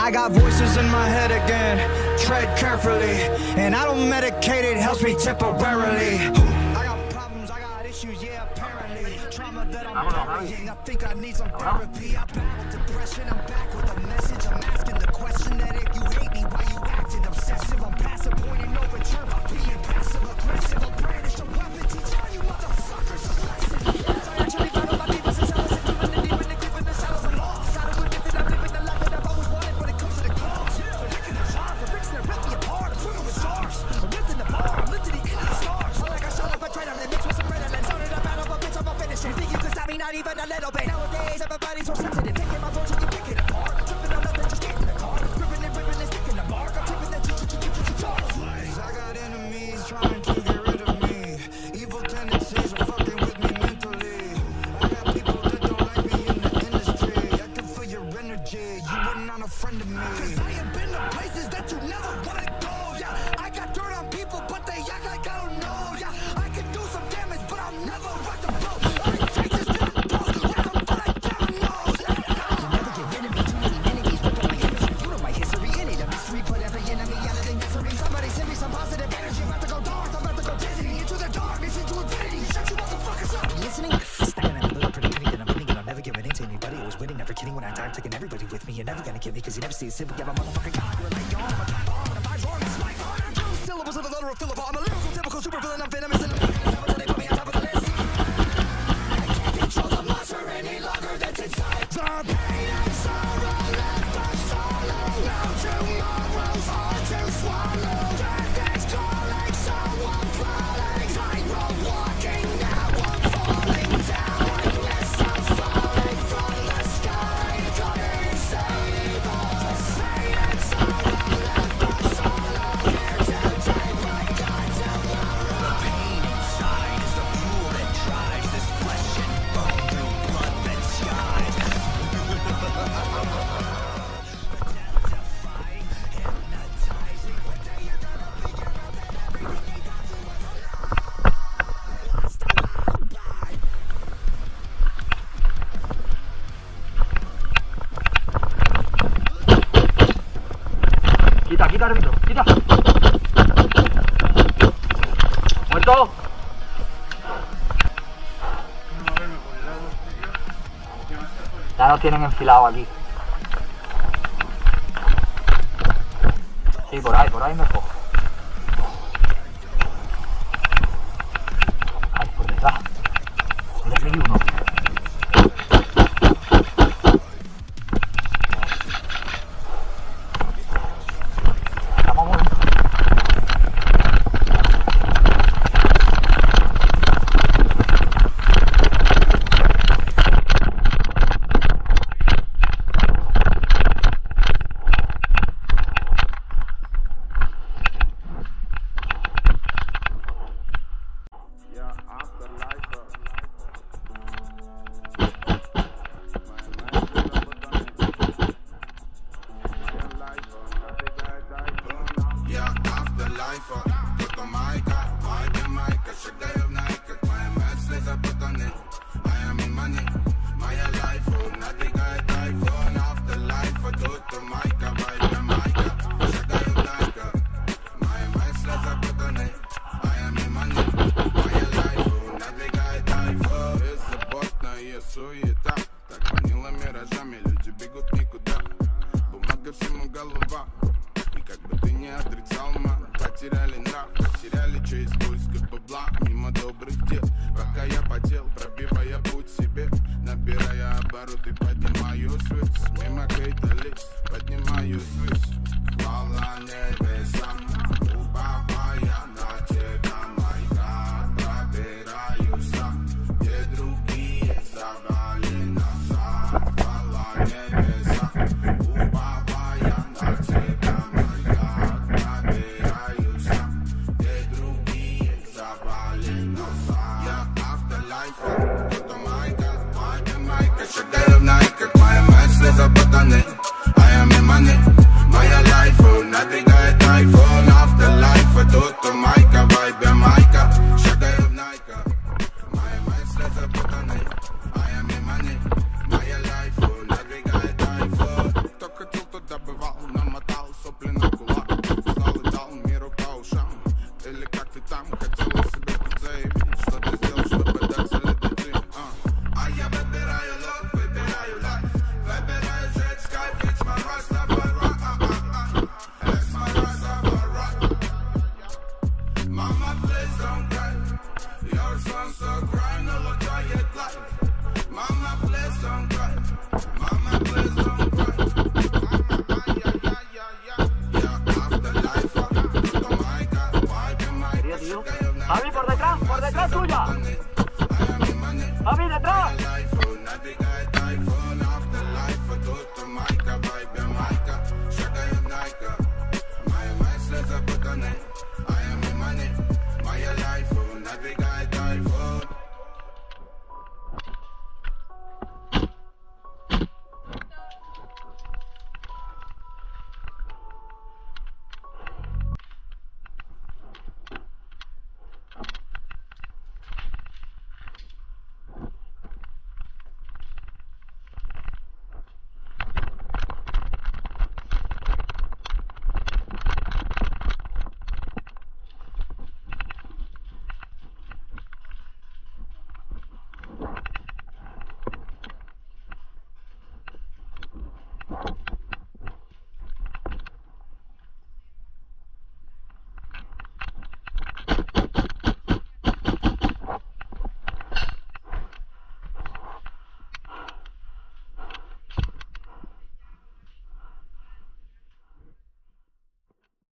I got voices in my head again, tread carefully, and I don't medicate, it helps me temporarily. I got problems, I got issues, yeah, apparently. Trauma that I'm burying, I think I need some therapy. I battle depression, I'm back with a message. I'm asking the question that if you hate me, why you acting obsessive? I'm passive, pointing no return by being passive aggressive. I'm brandished a weapon, teach all you motherfuckers a lesson. I actually found out my people since I was a demon, and deep in the deep in the shadows of lost. I don't admit that I'm living the life that I've always wanted when it comes to the cause. So licking the jar, for fixing to rip me apart. I'm swimming with stars, I'm lifting the bar, I'm lifting the end of the stars. I like I showed up a trailer and mixed with some adrenaline. Started a battle, but bitch, I'm a finish. You think you can stop me? Not even a little bit. Nowadays, everybody's so sensitive. Taking my torch and you pick it apart. Tripping on nothing, just get in the car. Ripping and sticking the mark. I'm tripping and I got enemies trying to get rid of me. Evil tendencies are fucking with me mentally. I got people that don't like me in the industry. I can feel your energy. You were not a friend of me. Cause I have been to places that you never wanna go. Yeah, I got dirt on people, but they act like I don't know. Yeah, I can do some damage, but I'll never rock the boat. I ain't faces down the post, rock them for like down nose. You'll never get rid of me, too many enemies. Rip up my history, you know my history. Any the mystery, put every enemy out of the misery. Somebody send me some positive energy. I'm about to go dark, I'm about to go dizzy. Into the darkness, into infinity. Shut you motherfuckers up. Listening? Stacking at a little pretty penny that I'm winning, and I'm never giving in to anybody. I was winning, never kidding when I die. I'm taking everybody with me. You're never gonna get me, cause you never see a simple. Yeah, I'm a motherfucking god. You're like, yo, I'm a top bomb, and I'm vibes wrong. It's like, I'm two syllables of the letter of Philip. I'm a lyrical, typical super villain. I'm venomous, and I'm so they put me on top of the list. I can't control the monster any longer that's inside. The pain and sorrow left us solo. Now tomorrow's hard to swallow. Death is calling, so I'm falling. Tightrope walking, now I'm falling down. Missiles falling from the sky. Come and save us. Pain and sorrow left us solo. Here today, but God tomorrow. The pain inside is the fuel that drives this flesh and bone through blood that skies. Quita, árbitro, quita. Muerto. Ya nos tienen enfilado aquí. Sí, por ahí mejor. Ahí, por detrás. Mira, aquí hay uno. Шагаю в найках, моя мысль запутаны. tuya. Javi, detrás.